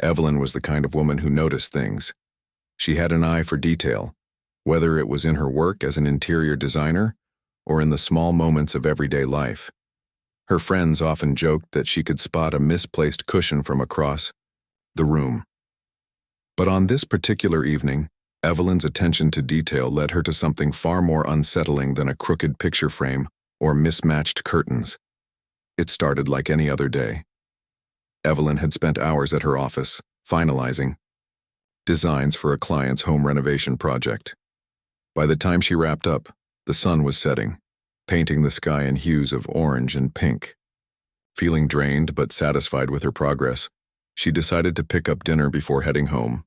Evelyn was the kind of woman who noticed things. She had an eye for detail, whether it was in her work as an interior designer or in the small moments of everyday life. Her friends often joked that she could spot a misplaced cushion from across the room. But on this particular evening, Evelyn's attention to detail led her to something far more unsettling than a crooked picture frame or mismatched curtains. It started like any other day. Evelyn had spent hours at her office, finalizing designs for a client's home renovation project. By the time she wrapped up, the sun was setting, painting the sky in hues of orange and pink. Feeling drained but satisfied with her progress, she decided to pick up dinner before heading home.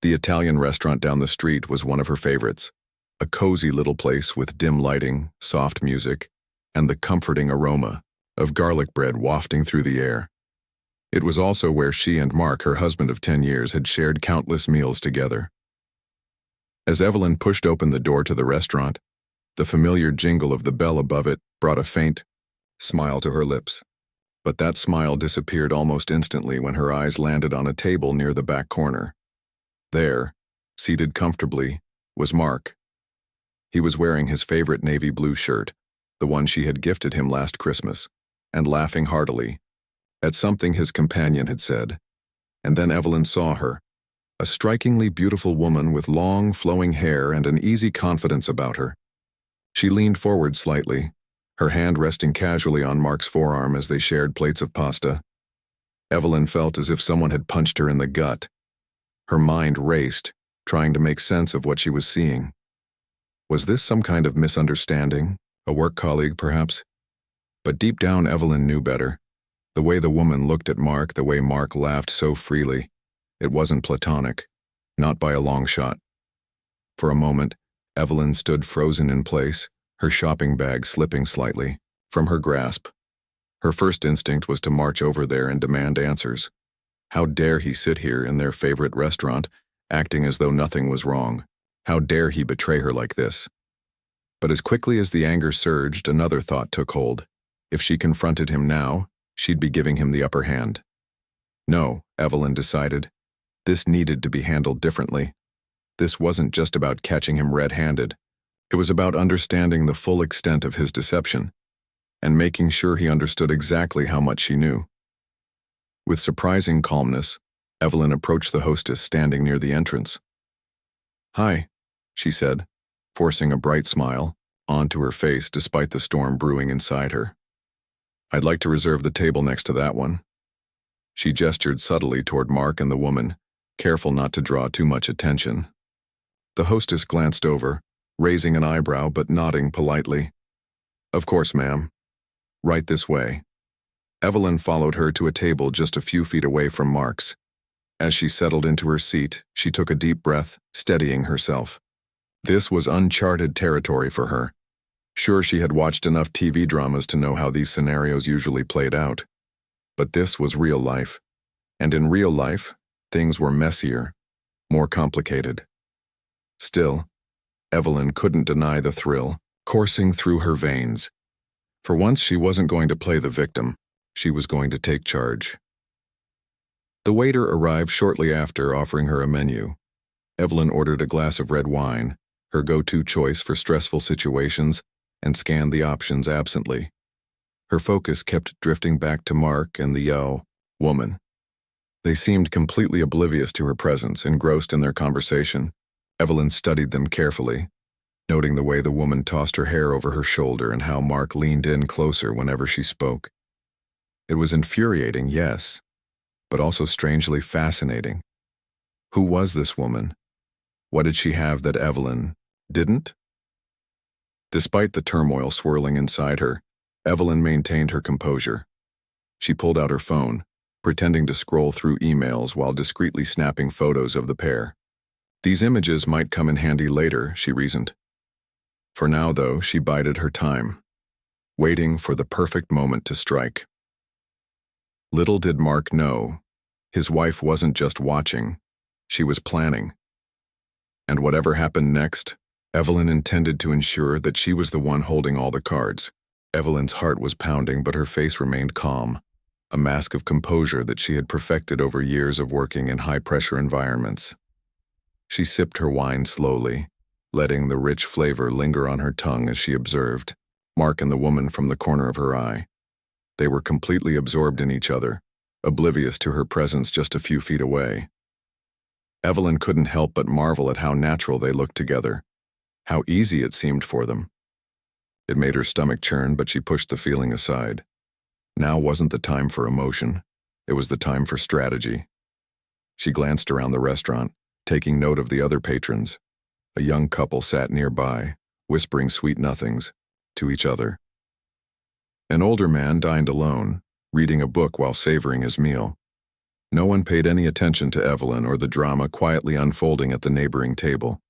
The Italian restaurant down the street was one of her favorites, a cozy little place with dim lighting, soft music, and the comforting aroma of garlic bread wafting through the air. It was also where she and Mark, her husband of 10 years, had shared countless meals together. As Evelyn pushed open the door to the restaurant, the familiar jingle of the bell above it brought a faint smile to her lips. But that smile disappeared almost instantly when her eyes landed on a table near the back corner. There, seated comfortably, was Mark. He was wearing his favorite navy blue shirt, the one she had gifted him last Christmas, and laughing heartily at something his companion had said. And then Evelyn saw her, a strikingly beautiful woman with long, flowing hair and an easy confidence about her. She leaned forward slightly, her hand resting casually on Mark's forearm as they shared plates of pasta. Evelyn felt as if someone had punched her in the gut. Her mind raced, trying to make sense of what she was seeing. Was this some kind of misunderstanding? A work colleague, perhaps? But deep down, Evelyn knew better. The way the woman looked at Mark, the way Mark laughed so freely, it wasn't platonic, not by a long shot. For a moment, Evelyn stood frozen in place, her shopping bag slipping slightly from her grasp. Her first instinct was to march over there and demand answers. How dare he sit here in their favorite restaurant, acting as though nothing was wrong? How dare he betray her like this? But as quickly as the anger surged, another thought took hold. If she confronted him now, she'd be giving him the upper hand. No, Evelyn decided. This needed to be handled differently. This wasn't just about catching him red-handed. It was about understanding the full extent of his deception and making sure he understood exactly how much she knew. With surprising calmness, Evelyn approached the hostess standing near the entrance. "Hi," she said, forcing a bright smile onto her face despite the storm brewing inside her. "I'd like to reserve the table next to that one." She gestured subtly toward Mark and the woman, careful not to draw too much attention. The hostess glanced over, raising an eyebrow but nodding politely. "Of course, ma'am. Right this way." Evelyn followed her to a table just a few feet away from Mark's. As she settled into her seat, she took a deep breath, steadying herself. This was uncharted territory for her. Sure, she had watched enough TV dramas to know how these scenarios usually played out. But this was real life. And in real life, things were messier, more complicated. Still, Evelyn couldn't deny the thrill coursing through her veins. For once, she wasn't going to play the victim. She was going to take charge. The waiter arrived shortly after, offering her a menu. Evelyn ordered a glass of red wine, her go-to choice for stressful situations, and scanned the options absently. Her focus kept drifting back to Mark and the woman. They seemed completely oblivious to her presence, engrossed in their conversation. Evelyn studied them carefully, noting the way the woman tossed her hair over her shoulder and how Mark leaned in closer whenever she spoke. It was infuriating, yes, but also strangely fascinating. Who was this woman? What did she have that Evelyn didn't? Despite the turmoil swirling inside her, Evelyn maintained her composure. She pulled out her phone, pretending to scroll through emails while discreetly snapping photos of the pair. These images might come in handy later, she reasoned. For now, though, she bided her time, waiting for the perfect moment to strike. Little did Mark know, his wife wasn't just watching, she was planning. And whatever happened next, Evelyn intended to ensure that she was the one holding all the cards. Evelyn's heart was pounding, but her face remained calm, a mask of composure that she had perfected over years of working in high-pressure environments. She sipped her wine slowly, letting the rich flavor linger on her tongue as she observed Mark and the woman from the corner of her eye. They were completely absorbed in each other, oblivious to her presence just a few feet away. Evelyn couldn't help but marvel at how natural they looked together, how easy it seemed for them. It made her stomach churn, but she pushed the feeling aside. Now wasn't the time for emotion. It was the time for strategy. She glanced around the restaurant, taking note of the other patrons. A young couple sat nearby, whispering sweet nothings to each other. An older man dined alone, reading a book while savoring his meal. No one paid any attention to Evelyn or the drama quietly unfolding at the neighboring table.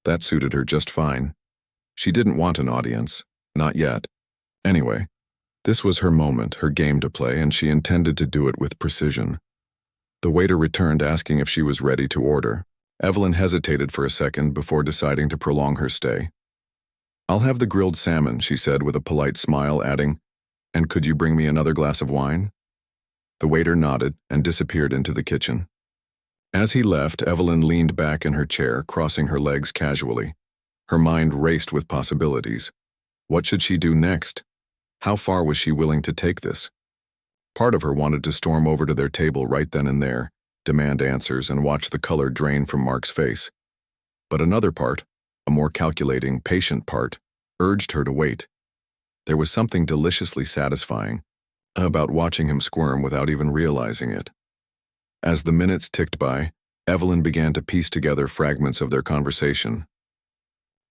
That suited her just fine. She didn't want an audience, not yet. Anyway, this was her moment, her game to play, and she intended to do it with precision. The waiter returned asking if she was ready to order. Evelyn hesitated for a second before deciding to prolong her stay. "I'll have the grilled salmon," she said with a polite smile, adding, "And could you bring me another glass of wine?" The waiter nodded and disappeared into the kitchen. As he left, Evelyn leaned back in her chair, crossing her legs casually. Her mind raced with possibilities. What should she do next? How far was she willing to take this? Part of her wanted to storm over to their table right then and there, demand answers, and watch the color drain from Mark's face. But another part, a more calculating, patient part, urged her to wait. There was something deliciously satisfying about watching him squirm without even realizing it. As the minutes ticked by, Evelyn began to piece together fragments of their conversation.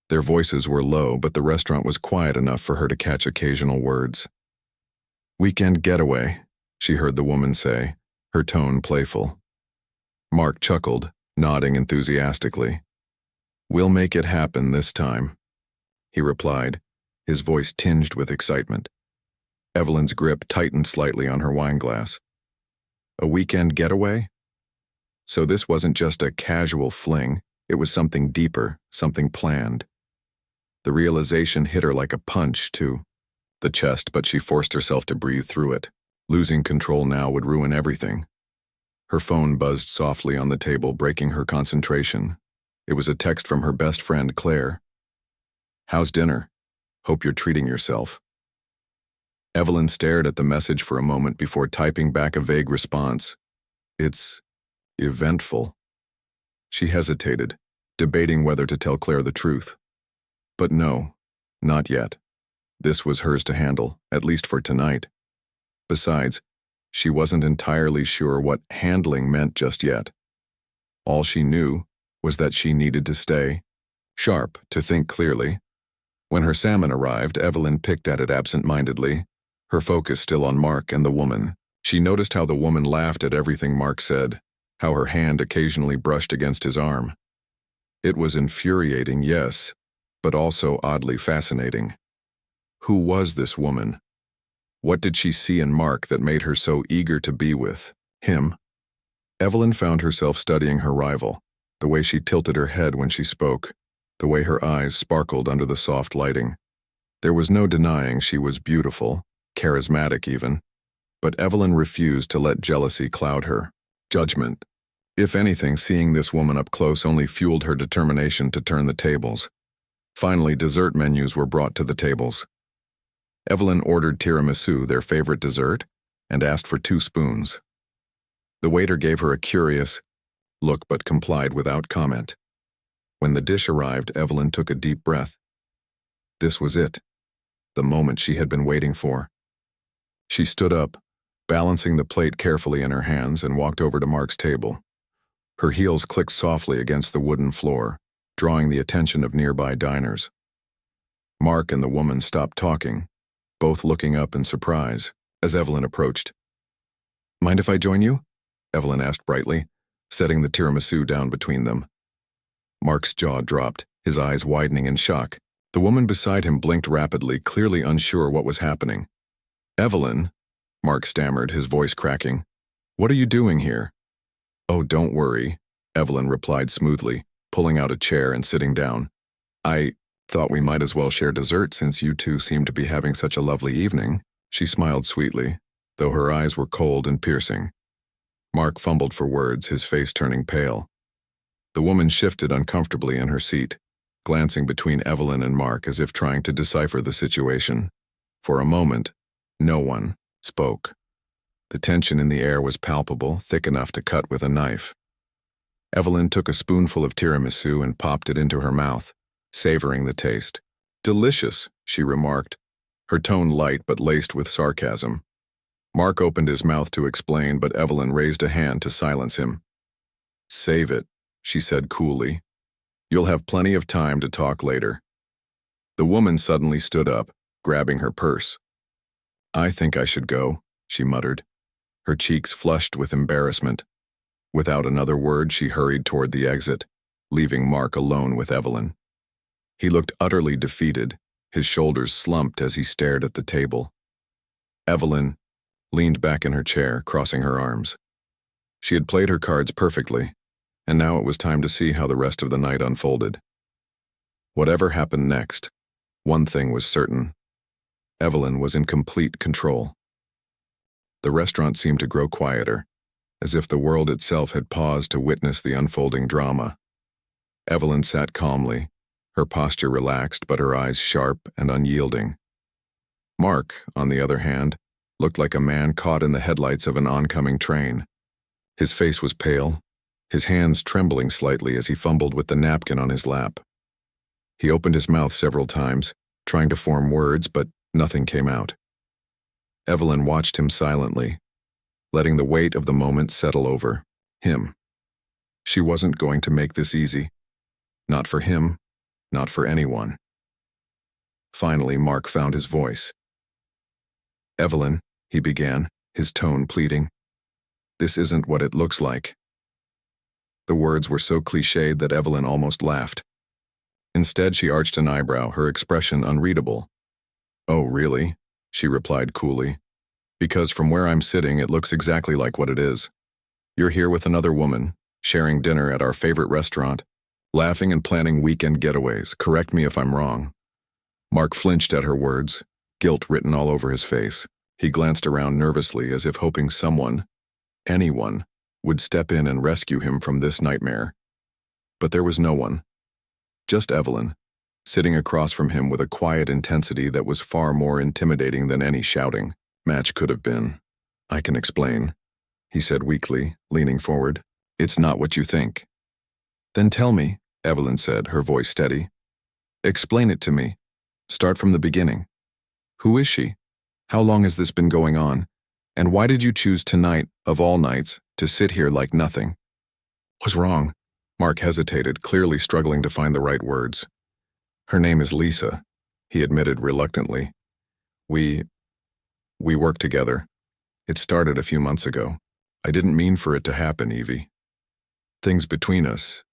Their voices were low, but the restaurant was quiet enough for her to catch occasional words. "Weekend getaway," she heard the woman say, her tone playful. Mark chuckled, nodding enthusiastically. "We'll make it happen this time," he replied, his voice tinged with excitement. Evelyn's grip tightened slightly on her wineglass. A weekend getaway? So this wasn't just a casual fling, it was something deeper, something planned. The realization hit her like a punch to the chest, but she forced herself to breathe through it. Losing control now would ruin everything. Her phone buzzed softly on the table, breaking her concentration. It was a text from her best friend, Claire. "How's dinner? Hope you're treating yourself." Evelyn stared at the message for a moment before typing back a vague response. "It's eventful." She hesitated, debating whether to tell Claire the truth. But no, not yet. This was hers to handle, at least for tonight. Besides, she wasn't entirely sure what handling meant just yet. All she knew was that she needed to stay sharp, to think clearly. When her salmon arrived, Evelyn picked at it absent-mindedly, her focus still on Mark and the woman. She noticed how the woman laughed at everything Mark said, how her hand occasionally brushed against his arm. It was infuriating, yes, but also oddly fascinating. Who was this woman? What did she see in Mark that made her so eager to be with him? Evelyn found herself studying her rival, the way she tilted her head when she spoke, the way her eyes sparkled under the soft lighting. There was no denying she was beautiful, charismatic even, but Evelyn refused to let jealousy cloud her judgment. If anything, seeing this woman up close only fueled her determination to turn the tables. Finally, dessert menus were brought to the tables. Evelyn ordered tiramisu, their favorite dessert, and asked for 2 spoons. The waiter gave her a curious look but complied without comment. When the dish arrived, Evelyn took a deep breath. This was it, the moment she had been waiting for. She stood up, balancing the plate carefully in her hands, and walked over to Mark's table. Her heels clicked softly against the wooden floor, drawing the attention of nearby diners. Mark and the woman stopped talking, both looking up in surprise as Evelyn approached. "Mind if I join you?" Evelyn asked brightly, setting the tiramisu down between them. Mark's jaw dropped, his eyes widening in shock. The woman beside him blinked rapidly, clearly unsure what was happening. "Evelyn," Mark stammered, his voice cracking. "What are you doing here?" "Oh, don't worry," Evelyn replied smoothly, pulling out a chair and sitting down. "I thought we might as well share dessert since you two seem to be having such a lovely evening." She smiled sweetly, though her eyes were cold and piercing. Mark fumbled for words, his face turning pale. The woman shifted uncomfortably in her seat, glancing between Evelyn and Mark as if trying to decipher the situation. For a moment, no one spoke. The tension in the air was palpable, thick enough to cut with a knife. Evelyn took a spoonful of tiramisu and popped it into her mouth, savoring the taste. "Delicious," she remarked, her tone light but laced with sarcasm. Mark opened his mouth to explain, but Evelyn raised a hand to silence him. "Save it," she said coolly. "You'll have plenty of time to talk later." The woman suddenly stood up, grabbing her purse. "I think I should go," she muttered, her cheeks flushed with embarrassment. Without another word, she hurried toward the exit, leaving Mark alone with Evelyn. He looked utterly defeated, his shoulders slumped as he stared at the table. Evelyn leaned back in her chair, crossing her arms. She had played her cards perfectly, and now it was time to see how the rest of the night unfolded. Whatever happened next, one thing was certain. Evelyn was in complete control. The restaurant seemed to grow quieter, as if the world itself had paused to witness the unfolding drama. Evelyn sat calmly, her posture relaxed but her eyes sharp and unyielding. Mark, on the other hand, looked like a man caught in the headlights of an oncoming train. His face was pale, his hands trembling slightly as he fumbled with the napkin on his lap. He opened his mouth several times, trying to form words, but nothing came out. Evelyn watched him silently, letting the weight of the moment settle over him. She wasn't going to make this easy. Not for him, not for anyone. Finally, Mark found his voice. "Evelyn," he began, his tone pleading, "this isn't what it looks like." The words were so cliched that Evelyn almost laughed. Instead, she arched an eyebrow, her expression unreadable. "Oh, really?" she replied coolly. "Because from where I'm sitting, it looks exactly like what it is. You're here with another woman, sharing dinner at our favorite restaurant, laughing and planning weekend getaways. Correct me if I'm wrong." Mark flinched at her words, guilt written all over his face. He glanced around nervously as if hoping someone, anyone, would step in and rescue him from this nightmare. But there was no one. Just Evelyn, sitting across from him with a quiet intensity that was far more intimidating than any shouting match could have been. "I can explain," he said weakly, leaning forward. "It's not what you think." "Then tell me," Evelyn said, her voice steady. "Explain it to me. Start from the beginning. Who is she? How long has this been going on? And why did you choose tonight, of all nights, to sit here like nothing?" "What's wrong?" Mark hesitated, clearly struggling to find the right words. "Her name is Lisa," he admitted reluctantly. We work together. It started a few months ago. I didn't mean for it to happen, Evie. Things between us,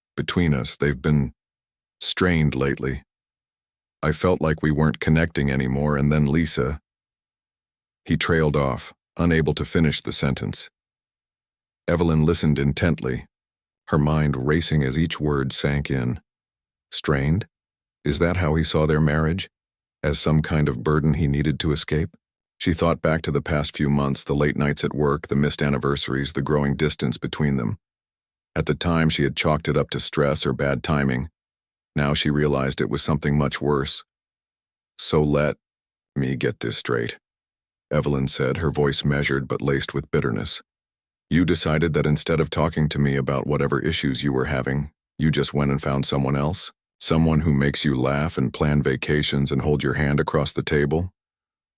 they've been strained lately. I felt like we weren't connecting anymore, and then Lisa..." He trailed off, unable to finish the sentence. Evelyn listened intently, her mind racing as each word sank in. Strained? Is that how he saw their marriage? As some kind of burden he needed to escape? She thought back to the past few months, the late nights at work, the missed anniversaries, the growing distance between them. At the time, she had chalked it up to stress or bad timing. Now she realized it was something much worse. "So let me get this straight," Evelyn said, her voice measured but laced with bitterness. "You decided that instead of talking to me about whatever issues you were having, you just went and found someone else? Someone who makes you laugh and plan vacations and hold your hand across the table?"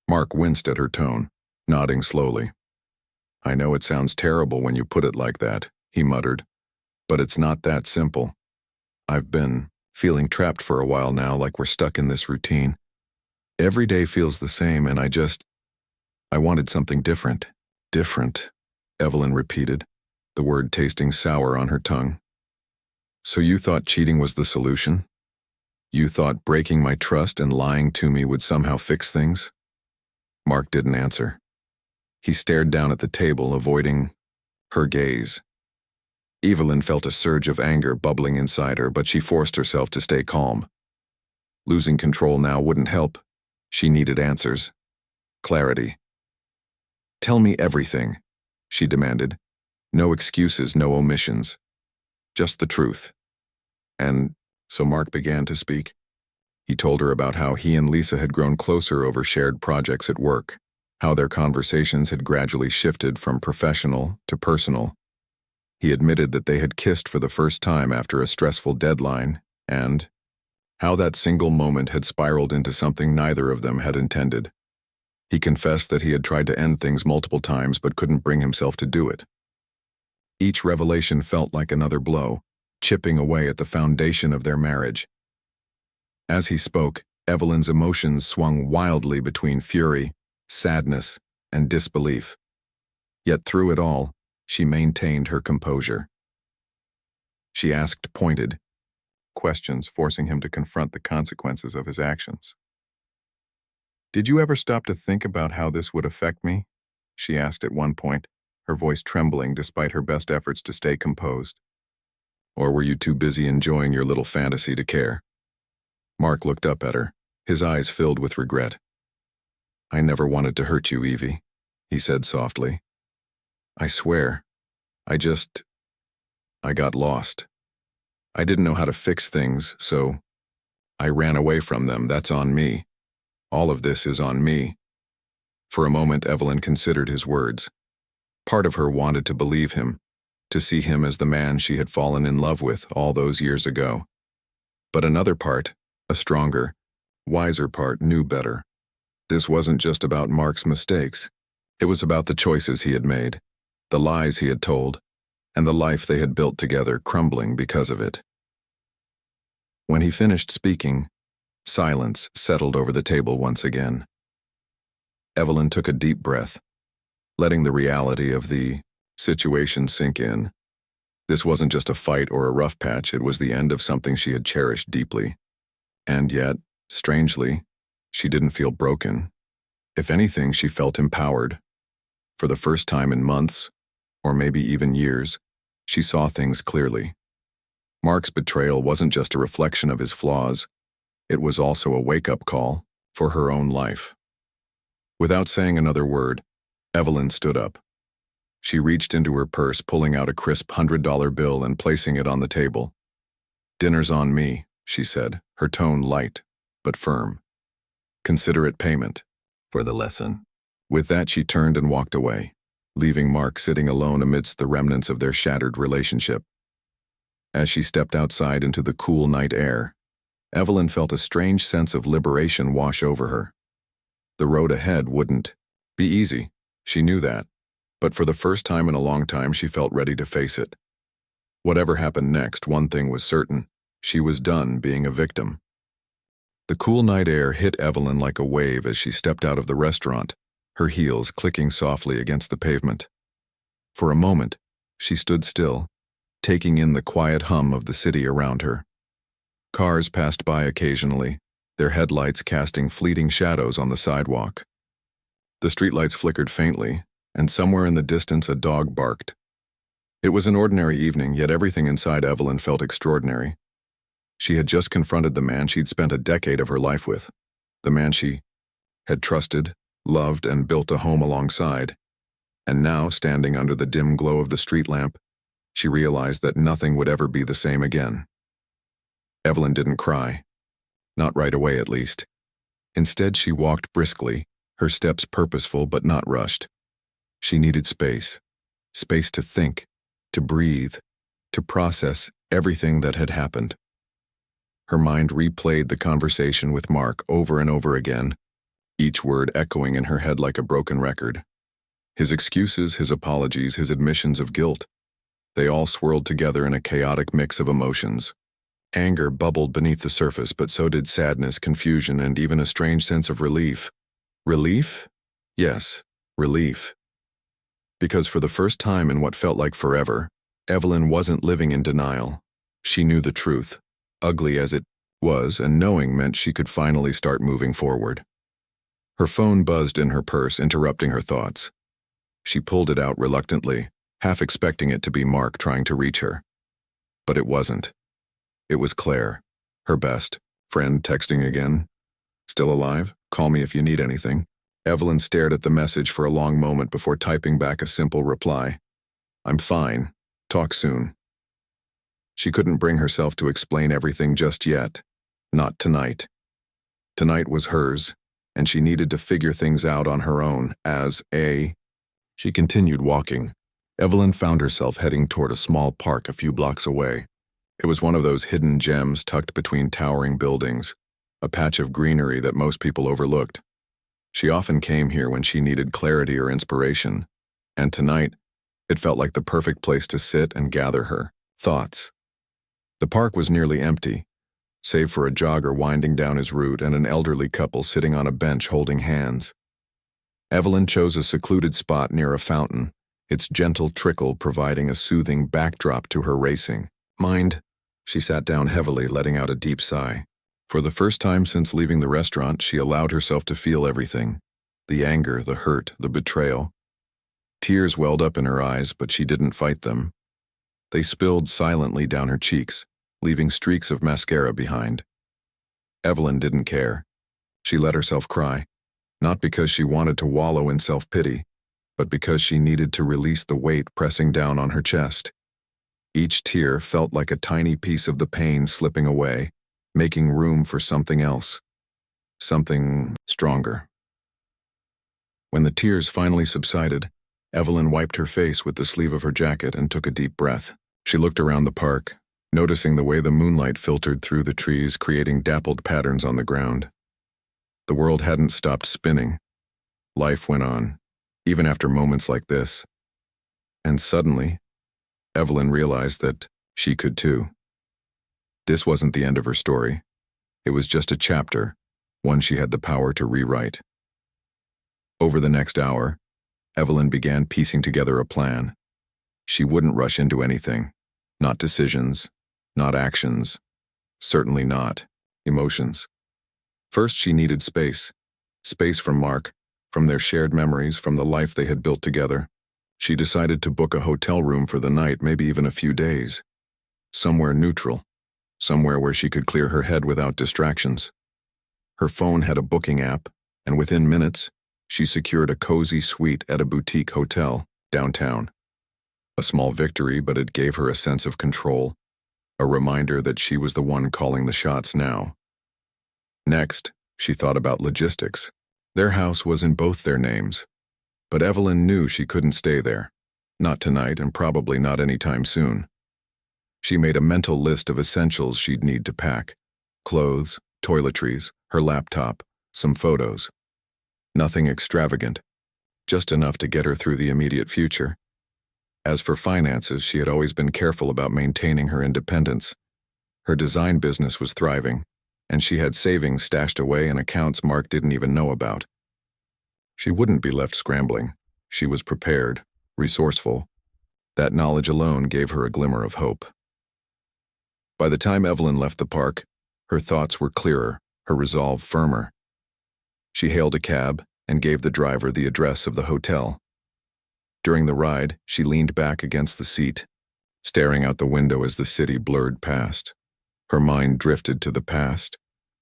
Mark winced at her tone, nodding slowly. "I know it sounds terrible when you put it like that," he muttered, "but it's not that simple. I've been feeling trapped for a while now, like we're stuck in this routine. Every day feels the same, and I wanted something different." "Different," Evelyn repeated, the word tasting sour on her tongue. "So you thought cheating was the solution? You thought breaking my trust and lying to me would somehow fix things?" Mark didn't answer. He stared down at the table, avoiding her gaze. Evelyn felt a surge of anger bubbling inside her, but she forced herself to stay calm. Losing control now wouldn't help. She needed answers. Clarity. Tell me everything, she demanded. No excuses, no omissions. Just the truth. And so Mark began to speak. He told her about how he and Lisa had grown closer over shared projects at work, how their conversations had gradually shifted from professional to personal. He admitted that they had kissed for the first time after a stressful deadline, and how that single moment had spiraled into something neither of them had intended. He confessed that he had tried to end things multiple times but couldn't bring himself to do it. Each revelation felt like another blow, chipping away at the foundation of their marriage. As he spoke, Evelyn's emotions swung wildly between fury, sadness, and disbelief. Yet through it all, she maintained her composure. She asked pointed questions, forcing him to confront the consequences of his actions. "Did you ever stop to think about how this would affect me?" she asked at one point, her voice trembling despite her best efforts to stay composed. "Or were you too busy enjoying your little fantasy to care?" Mark looked up at her, his eyes filled with regret. "I never wanted to hurt you, Evie," he said softly. "I swear, I got lost. I didn't know how to fix things, so I ran away from them. That's on me. All of this is on me." For a moment, Evelyn considered his words. Part of her wanted to believe him, to see him as the man she had fallen in love with all those years ago. But another part, a stronger, wiser part, knew better. This wasn't just about Mark's mistakes. It was about the choices he had made, the lies he had told, and the life they had built together crumbling because of it. When he finished speaking, silence settled over the table once again. Evelyn took a deep breath, letting the reality of the situation sink in. This wasn't just a fight or a rough patch, it was the end of something she had cherished deeply. And yet, strangely, she didn't feel broken. If anything, she felt empowered. For the first time in months, or maybe even years, she saw things clearly. Mark's betrayal wasn't just a reflection of his flaws, it was also a wake-up call for her own life. Without saying another word, Evelyn stood up. She reached into her purse, pulling out a crisp $100 bill and placing it on the table. "Dinner's on me," she said, her tone light but firm. "Consider it payment for the lesson." With that, she turned and walked away, leaving Mark sitting alone amidst the remnants of their shattered relationship. As she stepped outside into the cool night air, Evelyn felt a strange sense of liberation wash over her. The road ahead wouldn't be easy, she knew that, but for the first time in a long time she felt ready to face it. Whatever happened next, one thing was certain: she was done being a victim. The cool night air hit Evelyn like a wave as she stepped out of the restaurant, her heels clicking softly against the pavement. For a moment, she stood still, taking in the quiet hum of the city around her. Cars passed by occasionally, their headlights casting fleeting shadows on the sidewalk. The streetlights flickered faintly, and somewhere in the distance a dog barked. It was an ordinary evening, yet everything inside Evelyn felt extraordinary. She had just confronted the man she'd spent a decade of her life with, the man she had trusted, loved, and built a home alongside. And now, standing under the dim glow of the street lamp, she realized that nothing would ever be the same again. Evelyn didn't cry. Not right away, at least. Instead, she walked briskly, her steps purposeful but not rushed. She needed space. Space to think, to breathe, to process everything that had happened. Her mind replayed the conversation with Mark over and over again, each word echoing in her head like a broken record. His excuses, his apologies, his admissions of guilt. They all swirled together in a chaotic mix of emotions. Anger bubbled beneath the surface, but so did sadness, confusion, and even a strange sense of relief. Relief? Yes, relief. Because for the first time in what felt like forever, Evelyn wasn't living in denial. She knew the truth, ugly as it was, and knowing meant she could finally start moving forward. Her phone buzzed in her purse, interrupting her thoughts. She pulled it out reluctantly, half expecting it to be Mark trying to reach her. But it wasn't. It was Claire, her best friend, texting again. "Still alive? Call me if you need anything." Evelyn stared at the message for a long moment before typing back a simple reply. "I'm fine. Talk soon." She couldn't bring herself to explain everything just yet. Not tonight. Tonight was hers, and she needed to figure things out on her own She continued walking. Evelyn found herself heading toward a small park a few blocks away. It was one of those hidden gems tucked between towering buildings, a patch of greenery that most people overlooked. She often came here when she needed clarity or inspiration, and tonight, it felt like the perfect place to sit and gather her thoughts. The park was nearly empty, save for a jogger winding down his route and an elderly couple sitting on a bench holding hands. Evelyn chose a secluded spot near a fountain, its gentle trickle providing a soothing backdrop to her racing mind. She sat down heavily, letting out a deep sigh. For the first time since leaving the restaurant, she allowed herself to feel everything: the anger, the hurt, the betrayal. Tears welled up in her eyes, but she didn't fight them. They spilled silently down her cheeks, leaving streaks of mascara behind. Evelyn didn't care. She let herself cry, not because she wanted to wallow in self-pity, but because she needed to release the weight pressing down on her chest. Each tear felt like a tiny piece of the pain slipping away, making room for something else, something stronger. When the tears finally subsided, Evelyn wiped her face with the sleeve of her jacket and took a deep breath. She looked around the park, noticing the way the moonlight filtered through the trees, creating dappled patterns on the ground. The world hadn't stopped spinning. Life went on, even after moments like this. And suddenly, Evelyn realized that she could too. This wasn't the end of her story. It was just a chapter, one she had the power to rewrite. Over the next hour, Evelyn began piecing together a plan. She wouldn't rush into anything. Not decisions, not actions, certainly not emotions. First, she needed space. Space from Mark, from their shared memories, from the life they had built together. She decided to book a hotel room for the night, maybe even a few days. Somewhere neutral, somewhere where she could clear her head without distractions. Her phone had a booking app, and within minutes, she secured a cozy suite at a boutique hotel downtown. A small victory, but it gave her a sense of control, a reminder that she was the one calling the shots now. Next, she thought about logistics. Their house was in both their names, but Evelyn knew she couldn't stay there. Not tonight, and probably not anytime soon. She made a mental list of essentials she'd need to pack: clothes, toiletries, her laptop, some photos. Nothing extravagant, just enough to get her through the immediate future. As for finances, she had always been careful about maintaining her independence. Her design business was thriving, and she had savings stashed away in accounts Mark didn't even know about. She wouldn't be left scrambling. She was prepared, resourceful. That knowledge alone gave her a glimmer of hope. By the time Evelyn left the park, her thoughts were clearer, her resolve firmer. She hailed a cab and gave the driver the address of the hotel. During the ride, she leaned back against the seat, staring out the window as the city blurred past. Her mind drifted to the past,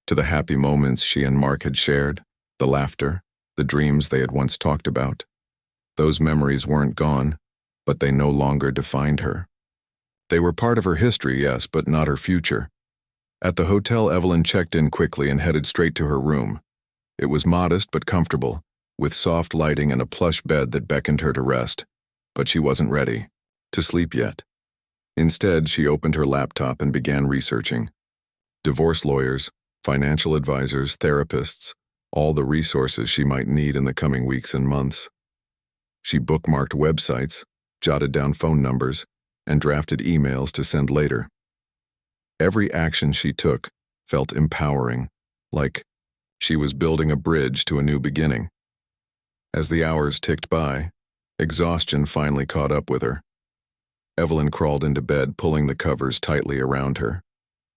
to the happy moments she and Mark had shared, the laughter, the dreams they had once talked about. Those memories weren't gone, but they no longer defined her. They were part of her history, yes, but not her future. At the hotel, Evelyn checked in quickly and headed straight to her room. It was modest but comfortable, with soft lighting and a plush bed that beckoned her to rest. But she wasn't ready to sleep yet. Instead, she opened her laptop and began researching. Divorce lawyers, financial advisors, therapists, all the resources she might need in the coming weeks and months. She bookmarked websites, jotted down phone numbers, and drafted emails to send later. Every action she took felt empowering, like she was building a bridge to a new beginning. As the hours ticked by, exhaustion finally caught up with her. Evelyn crawled into bed, pulling the covers tightly around her.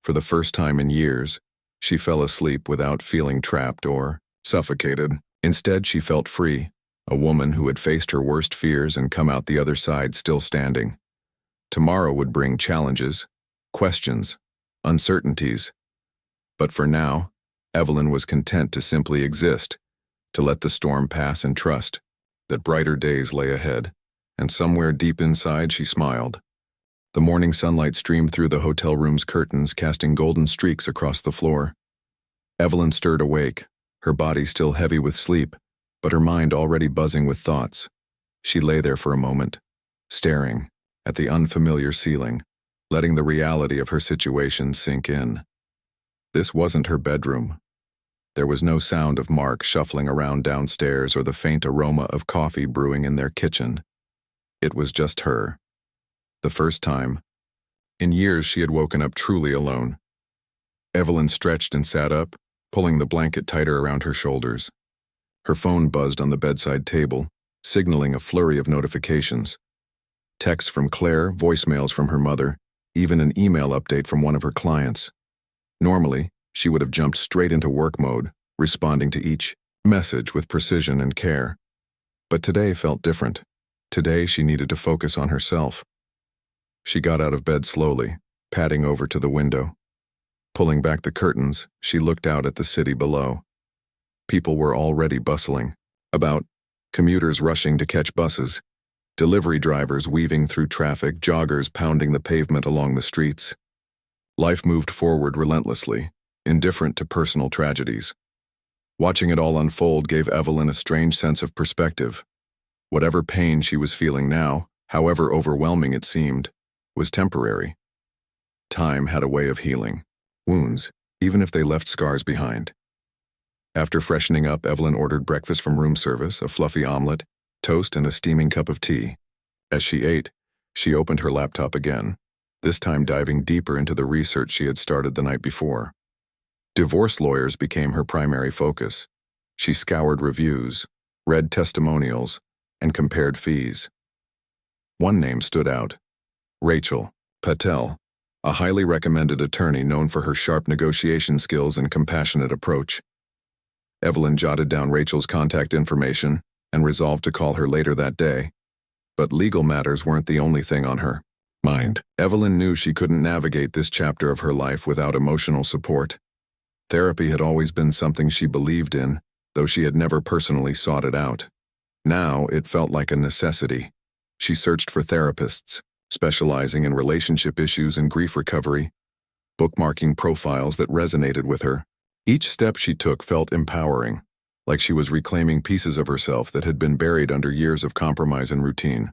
For the first time in years, she fell asleep without feeling trapped or suffocated. Instead, she felt free, a woman who had faced her worst fears and come out the other side still standing. Tomorrow would bring challenges, questions, uncertainties. But for now, Evelyn was content to simply exist, to let the storm pass and trust that brighter days lay ahead, and somewhere deep inside she smiled. The morning sunlight streamed through the hotel room's curtains, casting golden streaks across the floor. Evelyn stirred awake, her body still heavy with sleep, but her mind already buzzing with thoughts. She lay there for a moment, staring at the unfamiliar ceiling, letting the reality of her situation sink in. This wasn't her bedroom. There was no sound of Mark shuffling around downstairs or the faint aroma of coffee brewing in their kitchen. It was just her. The first time in years she had woken up truly alone. Evelyn stretched and sat up, pulling the blanket tighter around her shoulders. Her phone buzzed on the bedside table, signaling a flurry of notifications. Texts from Claire, voicemails from her mother, even an email update from one of her clients. Normally, she would have jumped straight into work mode, responding to each message with precision and care. But today felt different. Today she needed to focus on herself. She got out of bed slowly, padding over to the window. Pulling back the curtains, she looked out at the city below. People were already bustling about, commuters rushing to catch buses, delivery drivers weaving through traffic, joggers pounding the pavement along the streets. Life moved forward relentlessly, indifferent to personal tragedies. Watching it all unfold gave Evelyn a strange sense of perspective. Whatever pain she was feeling now, however overwhelming it seemed, was temporary. Time had a way of healing wounds, even if they left scars behind. After freshening up, Evelyn ordered breakfast from room service, a fluffy omelet, toast, and a steaming cup of tea. As she ate, she opened her laptop again, this time diving deeper into the research she had started the night before. Divorce lawyers became her primary focus. She scoured reviews, read testimonials, and compared fees. One name stood out: Rachel Patel, a highly recommended attorney known for her sharp negotiation skills and compassionate approach. Evelyn jotted down Rachel's contact information and resolved to call her later that day. But legal matters weren't the only thing on her mind. Evelyn knew she couldn't navigate this chapter of her life without emotional support. Therapy had always been something she believed in, though she had never personally sought it out. Now it felt like a necessity. She searched for therapists, specializing in relationship issues and grief recovery, bookmarking profiles that resonated with her. Each step she took felt empowering, like she was reclaiming pieces of herself that had been buried under years of compromise and routine.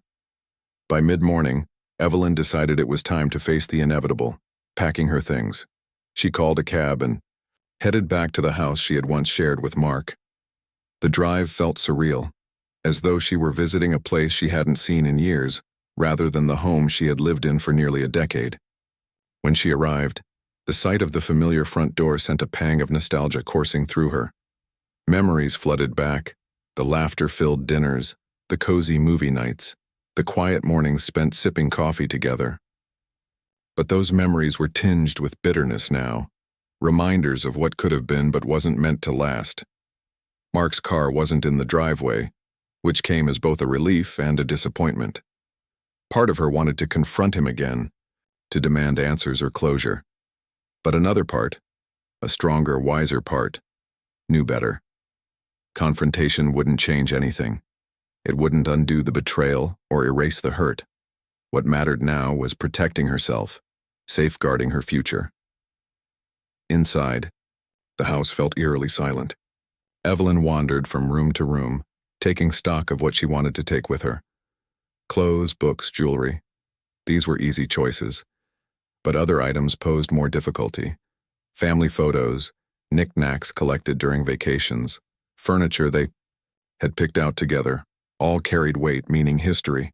By mid-morning, Evelyn decided it was time to face the inevitable, packing her things. She called a cab and headed back to the house she had once shared with Mark. The drive felt surreal, as though she were visiting a place she hadn't seen in years, rather than the home she had lived in for nearly a decade. When she arrived, the sight of the familiar front door sent a pang of nostalgia coursing through her. Memories flooded back, the laughter-filled dinners, the cozy movie nights, the quiet mornings spent sipping coffee together. But those memories were tinged with bitterness now, reminders of what could have been but wasn't meant to last. Mark's car wasn't in the driveway, which came as both a relief and a disappointment. Part of her wanted to confront him again, to demand answers or closure. But another part, a stronger, wiser part, knew better. Confrontation wouldn't change anything. It wouldn't undo the betrayal or erase the hurt. What mattered now was protecting herself, safeguarding her future. Inside, the house felt eerily silent. Evelyn wandered from room to room, taking stock of what she wanted to take with her. Clothes, books, jewelry. These were easy choices. But other items posed more difficulty. Family photos, knickknacks collected during vacations, furniture they had picked out together, all carried weight, meaning history.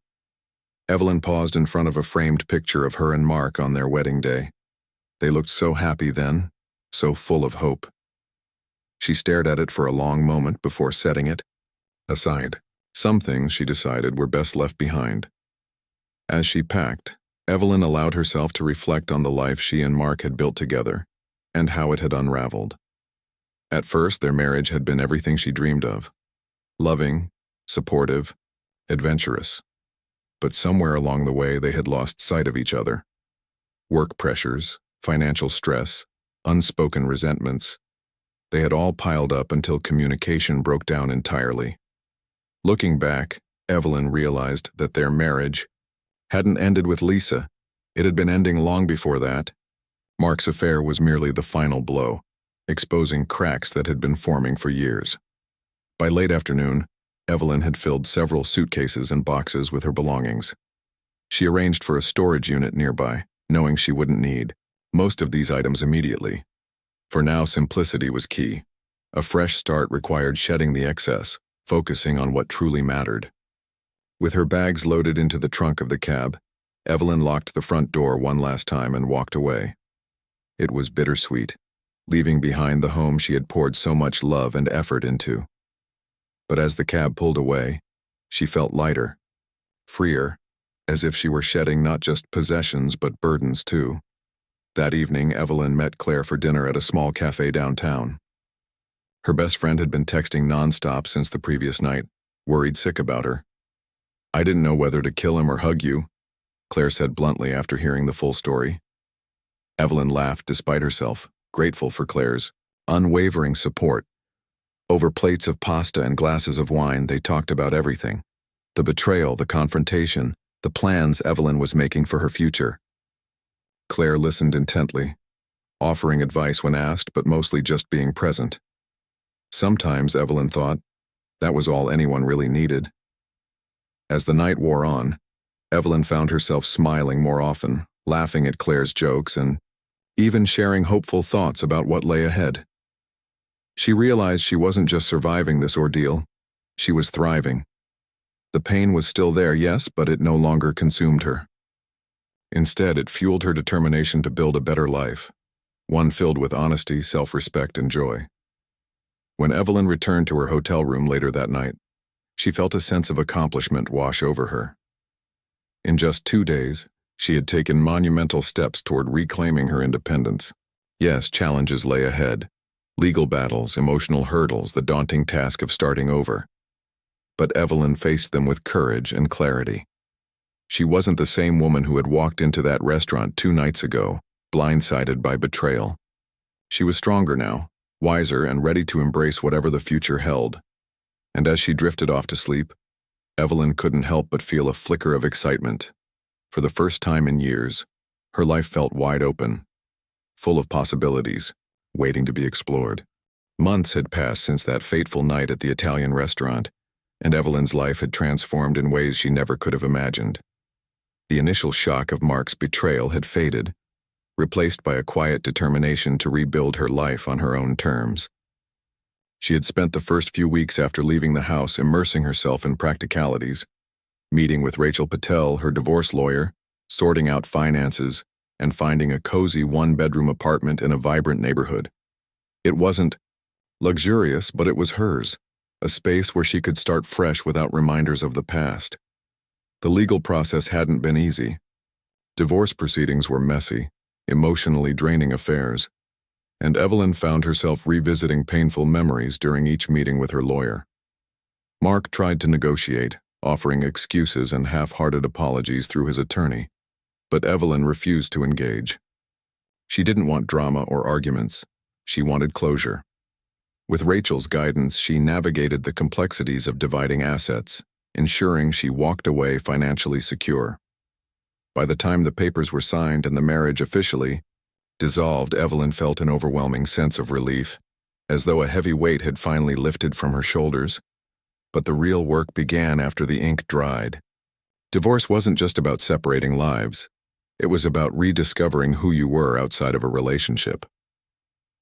Evelyn paused in front of a framed picture of her and Mark on their wedding day. They looked so happy then, so full of hope. She stared at it for a long moment before setting it aside. Some things, she decided, were best left behind. As she packed, Evelyn allowed herself to reflect on the life she and Mark had built together, and how it had unraveled. At first, their marriage had been everything she dreamed of. Loving, supportive, adventurous. But somewhere along the way, they had lost sight of each other. Work pressures, financial stress, unspoken resentments. They had all piled up until communication broke down entirely. Looking back, Evelyn realized that their marriage hadn't ended with Lisa. It had been ending long before that. Mark's affair was merely the final blow, exposing cracks that had been forming for years. By late afternoon, Evelyn had filled several suitcases and boxes with her belongings. She arranged for a storage unit nearby, knowing she wouldn't need most of these items immediately. For now, simplicity was key. A fresh start required shedding the excess, focusing on what truly mattered. With her bags loaded into the trunk of the cab, Evelyn locked the front door one last time and walked away. It was bittersweet, leaving behind the home she had poured so much love and effort into. But as the cab pulled away, she felt lighter, freer, as if she were shedding not just possessions but burdens too. That evening, Evelyn met Claire for dinner at a small cafe downtown. Her best friend had been texting nonstop since the previous night, worried sick about her. "I didn't know whether to kill him or hug you," Claire said bluntly after hearing the full story. Evelyn laughed despite herself, grateful for Claire's unwavering support. Over plates of pasta and glasses of wine, they talked about everything. The betrayal, the confrontation, the plans Evelyn was making for her future. Claire listened intently, offering advice when asked, but mostly just being present. Sometimes, Evelyn thought, that was all anyone really needed. As the night wore on, Evelyn found herself smiling more often, laughing at Claire's jokes, and even sharing hopeful thoughts about what lay ahead. She realized she wasn't just surviving this ordeal, she was thriving. The pain was still there, yes, but it no longer consumed her. Instead, it fueled her determination to build a better life, one filled with honesty, self-respect, and joy. When Evelyn returned to her hotel room later that night, she felt a sense of accomplishment wash over her. In just 2 days, she had taken monumental steps toward reclaiming her independence. Yes, challenges lay ahead. Legal battles, emotional hurdles, the daunting task of starting over. But Evelyn faced them with courage and clarity. She wasn't the same woman who had walked into that restaurant 2 nights ago, blindsided by betrayal. She was stronger now, wiser, and ready to embrace whatever the future held. And as she drifted off to sleep, Evelyn couldn't help but feel a flicker of excitement. For the first time in years, her life felt wide open, full of possibilities, waiting to be explored. Months had passed since that fateful night at the Italian restaurant, and Evelyn's life had transformed in ways she never could have imagined. The initial shock of Mark's betrayal had faded, replaced by a quiet determination to rebuild her life on her own terms. She had spent the first few weeks after leaving the house immersing herself in practicalities, meeting with Rachel Patel, her divorce lawyer, sorting out finances, and finding a cozy 1-bedroom apartment in a vibrant neighborhood. It wasn't luxurious, but it was hers, a space where she could start fresh without reminders of the past. The legal process hadn't been easy. Divorce proceedings were messy, emotionally draining affairs, and Evelyn found herself revisiting painful memories during each meeting with her lawyer. Mark tried to negotiate, offering excuses and half-hearted apologies through his attorney, but Evelyn refused to engage. She didn't want drama or arguments. She wanted closure. With Rachel's guidance, she navigated the complexities of dividing assets, ensuring she walked away financially secure. By the time the papers were signed and the marriage officially dissolved, Evelyn felt an overwhelming sense of relief, as though a heavy weight had finally lifted from her shoulders. But the real work began after the ink dried. Divorce wasn't just about separating lives. It was about rediscovering who you were outside of a relationship.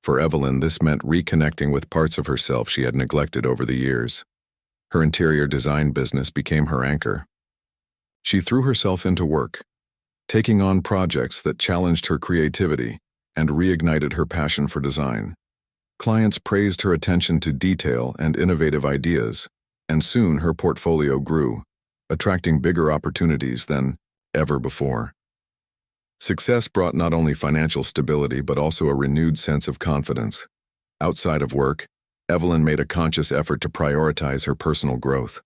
For Evelyn, this meant reconnecting with parts of herself she had neglected over the years. Her interior design business became her anchor. She threw herself into work, taking on projects that challenged her creativity and reignited her passion for design. Clients praised her attention to detail and innovative ideas, and soon her portfolio grew, attracting bigger opportunities than ever before. Success brought not only financial stability but also a renewed sense of confidence. Outside of work, Evelyn made a conscious effort to prioritize her personal growth.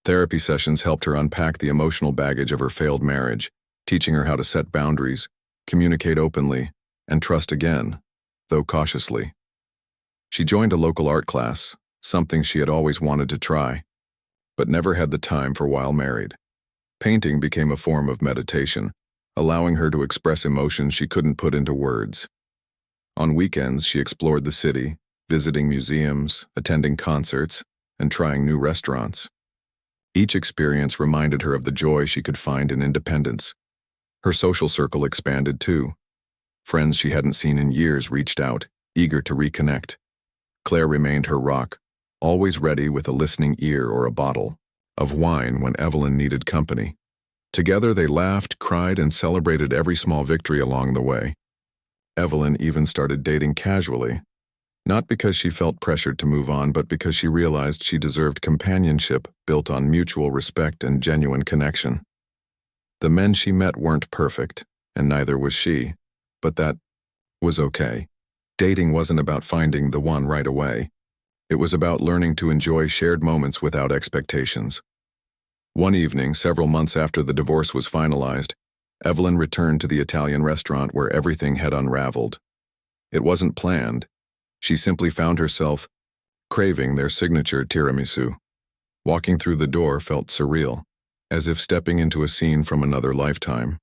Therapy sessions helped her unpack the emotional baggage of her failed marriage, teaching her how to set boundaries, communicate openly, and trust again, though cautiously. She joined a local art class, something she had always wanted to try, but never had the time for while married. Painting became a form of meditation, allowing her to express emotions she couldn't put into words. On weekends, she explored the city, visiting museums, attending concerts, and trying new restaurants. Each experience reminded her of the joy she could find in independence. Her social circle expanded too. Friends she hadn't seen in years reached out, eager to reconnect. Claire remained her rock, always ready with a listening ear or a bottle of wine when Evelyn needed company. Together they laughed, cried, and celebrated every small victory along the way. Evelyn even started dating casually, not because she felt pressured to move on, but because she realized she deserved companionship built on mutual respect and genuine connection. The men she met weren't perfect, and neither was she, but that was okay. Dating wasn't about finding the one right away. It was about learning to enjoy shared moments without expectations. One evening, several months after the divorce was finalized, Evelyn returned to the Italian restaurant where everything had unraveled. It wasn't planned. She simply found herself craving their signature tiramisu. Walking through the door felt surreal, as if stepping into a scene from another lifetime.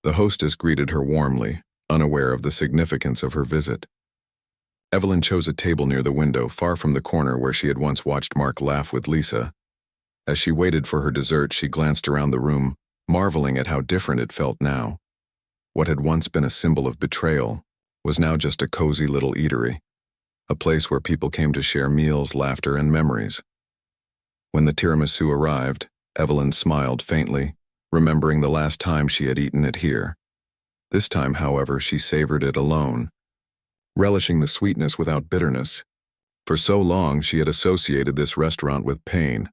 The hostess greeted her warmly, unaware of the significance of her visit. Evelyn chose a table near the window, far from the corner where she had once watched Mark laugh with Lisa. As she waited for her dessert, she glanced around the room, marveling at how different it felt now. What had once been a symbol of betrayal was now just a cozy little eatery, a place where people came to share meals, laughter, and memories. When the tiramisu arrived, Evelyn smiled faintly, remembering the last time she had eaten it here. This time, however, she savored it alone, relishing the sweetness without bitterness. For so long, she had associated this restaurant with pain,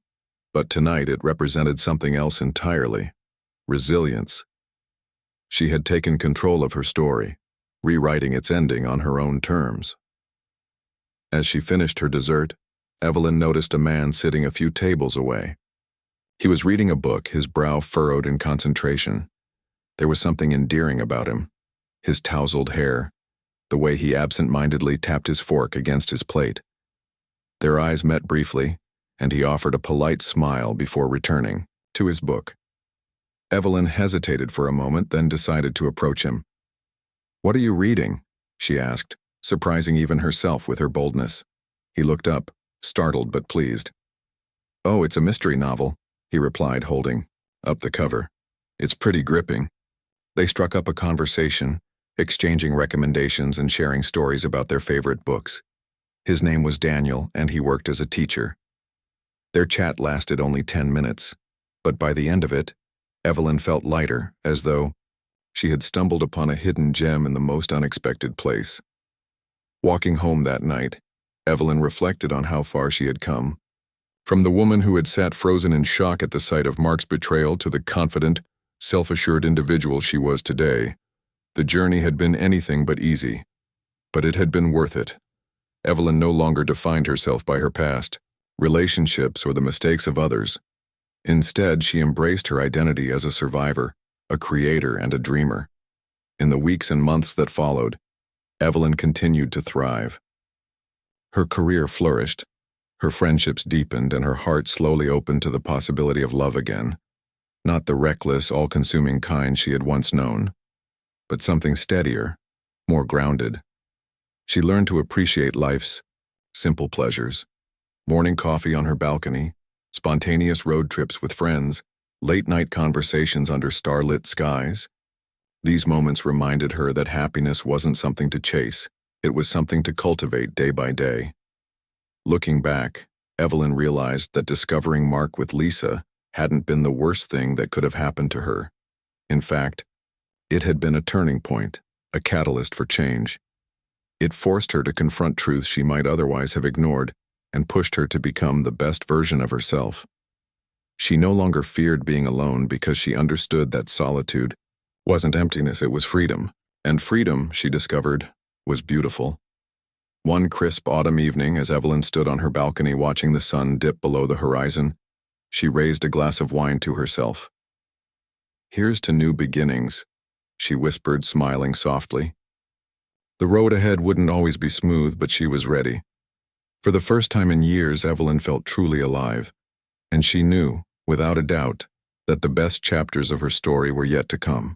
but tonight it represented something else entirely: resilience. She had taken control of her story, rewriting its ending on her own terms. As she finished her dessert, Evelyn noticed a man sitting a few tables away. He was reading a book, his brow furrowed in concentration. There was something endearing about him: his tousled hair, the way he absent-mindedly tapped his fork against his plate. Their eyes met briefly, and he offered a polite smile before returning to his book. Evelyn hesitated for a moment, then decided to approach him. "What are you reading?" she asked, surprising even herself with her boldness. He looked up, startled but pleased. "Oh, it's a mystery novel," he replied, holding up the cover. "It's pretty gripping." They struck up a conversation, exchanging recommendations and sharing stories about their favorite books. His name was Daniel, and he worked as a teacher. Their chat lasted only 10 minutes, but by the end of it, Evelyn felt lighter, as though she had stumbled upon a hidden gem in the most unexpected place. Walking home that night, Evelyn reflected on how far she had come. From the woman who had sat frozen in shock at the sight of Mark's betrayal to the confident, self-assured individual she was today, the journey had been anything but easy. But it had been worth it. Evelyn no longer defined herself by her past, relationships, or the mistakes of others. Instead, she embraced her identity as a survivor, a creator, and a dreamer. In the weeks and months that followed, Evelyn continued to thrive. Her career flourished, her friendships deepened, and her heart slowly opened to the possibility of love again. Not the reckless, all-consuming kind she had once known, but something steadier, more grounded. She learned to appreciate life's simple pleasures: morning coffee on her balcony, spontaneous road trips with friends, late-night conversations under starlit skies. These moments reminded her that happiness wasn't something to chase, it was something to cultivate day by day. Looking back, Evelyn realized that discovering Mark with Lisa hadn't been the worst thing that could have happened to her. In fact, it had been a turning point, a catalyst for change. It forced her to confront truths she might otherwise have ignored, and pushed her to become the best version of herself. She no longer feared being alone because she understood that solitude wasn't emptiness, it was freedom. And freedom, she discovered, was beautiful. One crisp autumn evening, as Evelyn stood on her balcony watching the sun dip below the horizon, she raised a glass of wine to herself. "Here's to new beginnings," she whispered, smiling softly. The road ahead wouldn't always be smooth, but she was ready. For the first time in years, Evelyn felt truly alive, and she knew, without a doubt, that the best chapters of her story were yet to come.